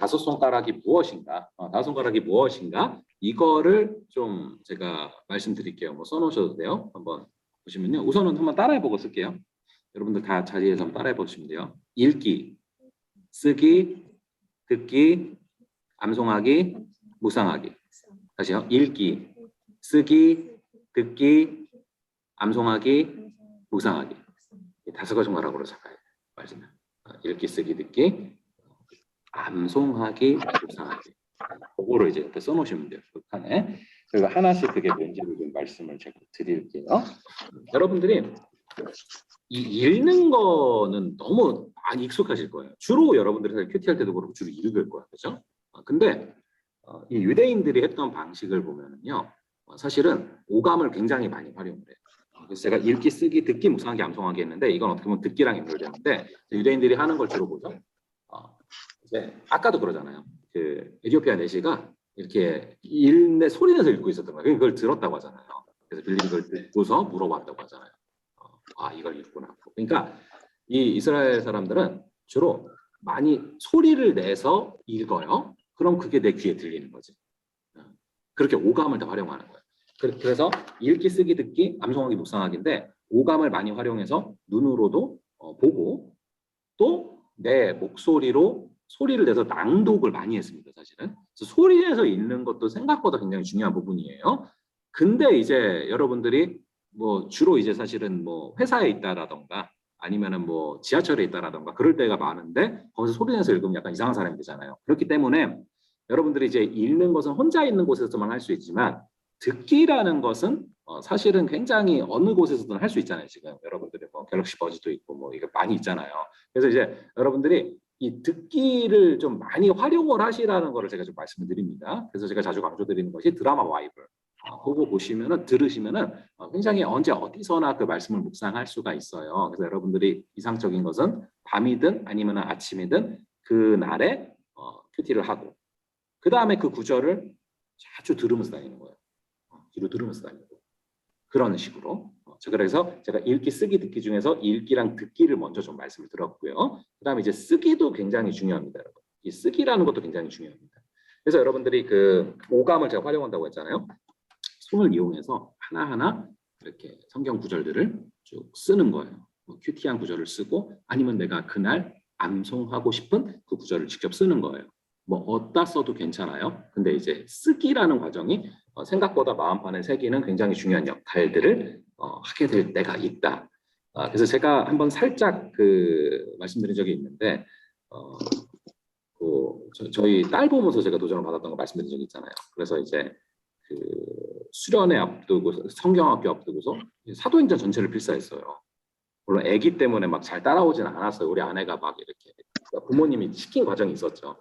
다섯 손가락이 무엇인가, 다섯 손가락이 무엇인가 이거를 좀 제가 말씀드릴게요. 뭐 써놓으셔도 돼요. 한번 보시면요. 우선은 한번 따라해보고 쓸게요. 여러분들 다 자리에서 한번 따라해보시면 돼요. 읽기, 쓰기, 듣기, 암송하기, 묵상하기. 다시요. 읽기, 쓰기, 듣기, 암송하기, 묵상하기. 이 다섯 가지 손가락으로 잡아야 돼요. 말씀을. 읽기, 쓰기, 듣기, 암송하기, 묵상하기. 그거를 이제 옆에 써놓으시면 돼요. 북한에. 그리고 하나씩 그게 뭔지를 좀 말씀을 제가 드릴게요. 여러분들이 이 읽는 거는 너무 많이 익숙하실 거예요. 주로 여러분들이 사실 큐티 할 때도 그렇고 주로 읽을 거예요. 그렇죠? 근데 이 유대인들이 했던 방식을 보면은요. 사실은 오감을 굉장히 많이 활용을 해요. 그래서 제가 읽기, 쓰기, 듣기, 묵상하기, 암송하기 했는데 이건 어떻게 보면 듣기랑 연결되는데 유대인들이 하는 걸 주로 보죠. 이제 아까도 그러잖아요. 그 에티오피아 내시가 이렇게 소리 내서 읽고 있었던 거예요. 그걸 들었다고 하잖아요. 그래서 빌립이 그걸 듣고서 물어봤다고 하잖아요. 이걸 읽구나. 그러니까 이 이스라엘 사람들은 주로 많이 소리를 내서 읽어요. 그럼 그게 내 귀에 들리는 거지. 그렇게 오감을 다 활용하는 거예요. 그래서 읽기, 쓰기, 듣기, 암송하기, 묵상하기인데 오감을 많이 활용해서 눈으로도 보고 또 내 목소리로 소리를 내서 낭독을 많이 했습니다. 사실은. 그래서 소리 내서 읽는 것도 생각보다 굉장히 중요한 부분이에요. 근데 이제 여러분들이 뭐 주로 이제 사실은 뭐 회사에 있다라던가 아니면은 뭐 지하철에 있다라던가 그럴 때가 많은데 거기서 소리 내서 읽으면 약간 이상한 사람이 되잖아요. 그렇기 때문에 여러분들이 이제 읽는 것은 혼자 있는 곳에서만 할 수 있지만 듣기라는 것은 사실은 굉장히 어느 곳에서든 할 수 있잖아요. 지금 여러분들이 뭐 갤럭시 버즈도 있고 뭐 이거 많이 있잖아요. 그래서 이제 여러분들이 이 듣기를 좀 많이 활용을 하시라는 거를 제가 좀 말씀을 드립니다. 그래서 제가 자주 강조드리는 것이 드라마 바이블. 그거 보시면은 들으시면은 굉장히 언제 어디서나 그 말씀을 묵상할 수가 있어요. 그래서 여러분들이 이상적인 것은 밤이든 아니면 아침이든 그 날에 큐티를 하고 그 다음에 그 구절을 자주 들으면서 다니는 거예요. 뒤로 들으면서 다니고 그런 식으로. 그래서 제가 읽기, 쓰기, 듣기 중에서 읽기랑 듣기를 먼저 좀 말씀을 드렸고요. 그 다음에 이제 쓰기도 굉장히 중요합니다, 여러분. 이 쓰기라는 것도 굉장히 중요합니다. 그래서 여러분들이 그 오감을 제가 활용한다고 했잖아요. 손을 이용해서 하나하나 이렇게 성경 구절들을 쭉 쓰는 거예요. 뭐 큐티한 구절을 쓰고 아니면 내가 그날 암송하고 싶은 그 구절을 직접 쓰는 거예요. 뭐 어디다 써도 괜찮아요. 근데 이제 쓰기라는 과정이 생각보다 마음판에 새기는 굉장히 중요한 역할들을 하게 될 때가 있다. 그래서 제가 한번 살짝 그 말씀드린 적이 있는데 저희 딸 보면서 제가 도전을 받았던 거 말씀드린 적이 있잖아요. 그래서 이제 그 수련회 앞두고 성경학교 앞두고서 사도행전 전체를 필사했어요. 물론 아기 때문에 막 잘 따라오지는 않았어요. 우리 아내가 막 이렇게 부모님이 시킨 과정이 있었죠.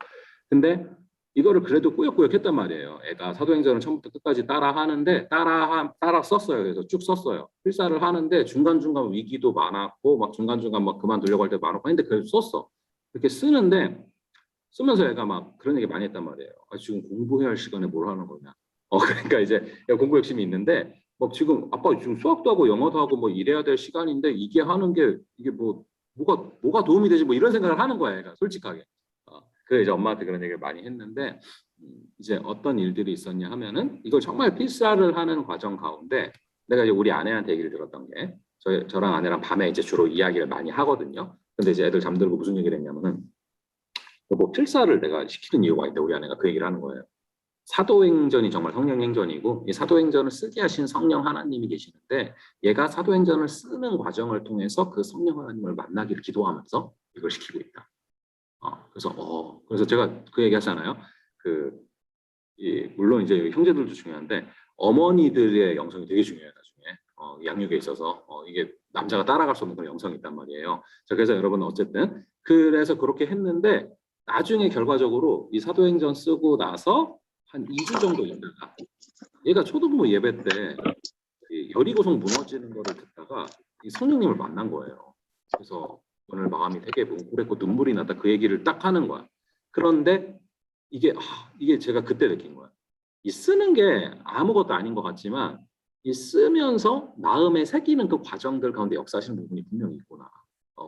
근데 이거를 그래도 꾸역꾸역 했단 말이에요. 애가 사도행전을 처음부터 끝까지 따라 하는데 따라 썼어요. 그래서 쭉 썼어요. 필사를 하는데 중간중간 위기도 많았고 막 중간중간 막 그만두려고 할 때 많았고 했는데 그래도 썼어. 이렇게 쓰는데 쓰면서 애가 막 그런 얘기 많이 했단 말이에요. 지금 공부해야 할 시간에 뭘 하는 거냐. 그러니까 이제 공부 욕심이 있는데 막 지금 아빠 지금 수학도 하고 영어도 하고 뭐 이래야 될 시간인데 이게 하는 게 이게 뭐가 도움이 되지 뭐 이런 생각을 하는 거야 애가 솔직하게. 그 이제 엄마한테 그런 얘기를 많이 했는데 이제 어떤 일들이 있었냐 하면은 이걸 정말 필사를 하는 과정 가운데 내가 이제 우리 아내한테 얘기를 들었던 게 저랑 아내랑 밤에 이제 주로 이야기를 많이 하거든요. 근데 이제 애들 잠들고 무슨 얘기를 했냐면은 뭐 필사를 내가 시키는 이유가 있다 우리 아내가 그 얘기를 하는 거예요. 사도행전이 정말 성령행전이고 이 사도행전을 쓰게 하신 성령 하나님이 계시는데 얘가 사도행전을 쓰는 과정을 통해서 그 성령 하나님을 만나기를 기도하면서 이걸 시키고 있다. 그래서 제가 그 얘기 하잖아요. 물론 이제 형제들도 중요한데 어머니들의 영성이 되게 중요해요. 나중에 양육에 있어서 이게 남자가 따라갈 수 없는 그런 영성이 있단 말이에요. 그래서 여러분 어쨌든 그래서 그렇게 했는데 나중에 결과적으로 이 사도행전 쓰고 나서 한 2주 정도 있다가 얘가 초등부 예배 때 여리고성 무너지는 거를 듣다가 이 성령님을 만난 거예요. 그래서 오늘 마음이 되게 뭉클했고 눈물이 났다 그 얘기를 딱 하는 거야. 그런데 이게 제가 그때 느낀 거야. 이 쓰는 게 아무것도 아닌 것 같지만 이 쓰면서 마음에 새기는 그 과정들 가운데 역사하시는 부분이 분명히 있구나.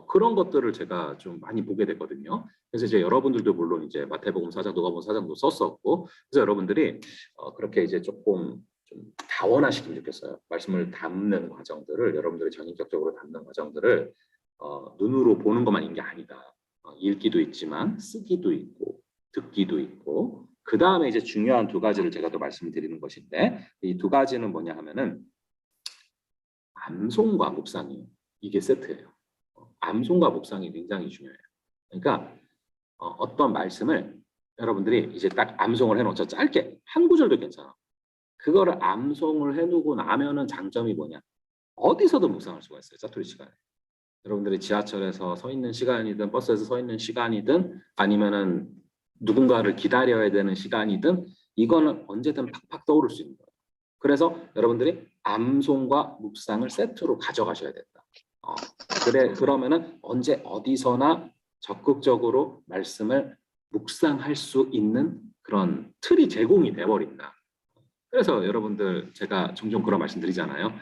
그런 것들을 제가 좀 많이 보게 되거든요. 그래서 이제 여러분들도 물론 이제 마태복음 4장, 누가복음 4장도 썼었고, 그래서 여러분들이 그렇게 이제 조금 좀 다원화시키면 좋겠어요. 말씀을 담는 과정들을 여러분들이 전인격적으로 담는 과정들을 눈으로 보는 것만인 게 아니다. 읽기도 있지만 쓰기도 있고 듣기도 있고 그 다음에 이제 중요한 두 가지를 제가 또 말씀드리는 것인데 이 두 가지는 뭐냐 하면은 암송과 묵상이에요. 이게 세트예요. 암송과 묵상이 굉장히 중요해요. 그러니까 어떤 말씀을 여러분들이 이제 딱 암송을 해놓죠. 짧게 한 구절도 괜찮아. 그거를 암송을 해두고 나면은 장점이 뭐냐? 어디서도 묵상할 수가 있어요. 짜투리 시간에. 여러분들이 지하철에서 서 있는 시간이든 버스에서 서 있는 시간이든 아니면은 누군가를 기다려야 되는 시간이든 이거는 언제든 팍팍 떠오를 수 있는 거예요. 그래서 여러분들이 암송과 묵상을 세트로 가져가셔야 된다. 그러면은 언제 어디서나 적극적으로 말씀을 묵상할 수 있는 그런 틀이 제공이 돼버린다. 그래서 여러분들 제가 종종 그런 말씀 드리잖아요.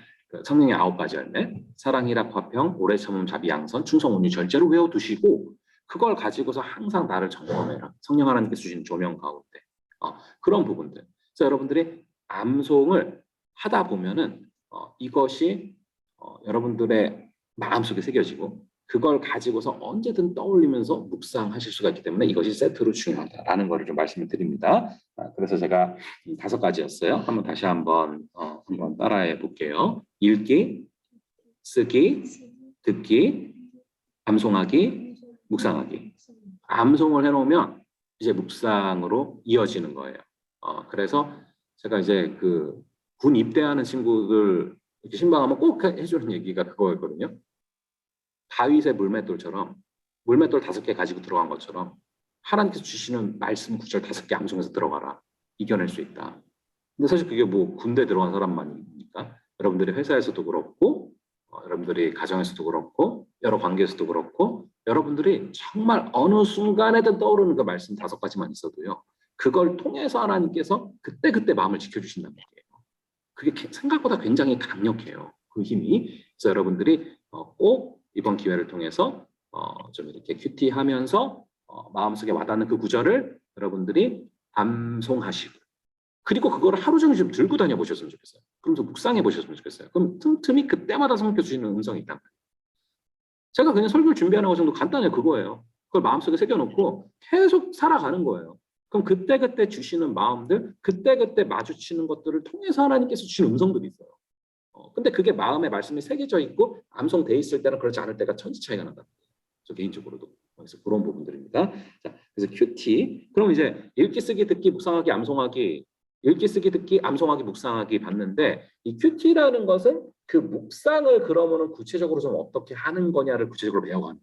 성령의 9가지 열매, 사랑, 희락, 화평, 오래 참음, 자비, 양선, 충성, 온유, 절제로 외워두시고 그걸 가지고서 항상 나를 점검해라. 성령 하나님께서 주신 조명 가운데 그런 부분들. 그래서 여러분들이 암송을 하다 보면은 이것이 여러분들의 마음속에 새겨지고 그걸 가지고서 언제든 떠올리면서 묵상하실 수가 있기 때문에 이것이 세트로 중요하다라는 것을 좀 말씀을 드립니다. 그래서 제가 5가지였어요. 한번 다시 한번 따라해 볼게요. 읽기, 쓰기, 듣기, 암송하기, 묵상하기. 암송을 해놓으면 이제 묵상으로 이어지는 거예요. 그래서 제가 이제 그 군 입대하는 친구들 이렇게 신방하면 꼭 해주는 얘기가 그거였거든요. 다윗의 물맷돌처럼 물맷돌 5개 가지고 들어간 것처럼 하나님께서 주시는 말씀 구절 5개 암송해서 들어가라. 이겨낼 수 있다. 근데 사실 그게 뭐 군대 들어간 사람만이니까 여러분들이 회사에서도 그렇고 여러분들이 가정에서도 그렇고 여러 관계에서도 그렇고 여러분들이 정말 어느 순간에든 떠오르는 그 말씀 5가지만 있어도요. 그걸 통해서 하나님께서 그때그때 마음을 지켜주신다는 얘기예요. 그게 생각보다 굉장히 강력해요. 그 힘이. 그래서 여러분들이 꼭 이번 기회를 통해서 좀 이렇게 큐티하면서 마음속에 와닿는 그 구절을 여러분들이 암송하시고 그리고 그걸 하루 종일 좀 들고 다녀 보셨으면 좋겠어요. 그러면서 묵상해 보셨으면 좋겠어요. 그럼 틈틈이 그때마다 성령께서 주시는 음성이 있단 말이에요. 제가 그냥 설교를 준비하는 과정도 간단해요. 그거예요. 그걸 마음속에 새겨놓고 계속 살아가는 거예요. 그럼 그때그때 주시는 마음들, 그때그때 마주치는 것들을 통해서 하나님께서 주시는 음성들이 있어요. 근데 그게 마음에 말씀이 새겨져 있고 암송돼 있을 때는 그렇지 않을 때가 천지 차이가 난다. 저 개인적으로도. 그래서 그런 부분들입니다. 자, 그래서 큐티. 그럼 이제 읽기, 쓰기, 듣기, 묵상하기, 암송하기, 읽기, 쓰기, 듣기, 암송하기, 묵상하기 봤는데 이 큐티라는 것은 그 묵상을 그러면은 구체적으로 좀 어떻게 하는 거냐를 구체적으로 배워가는 거예요.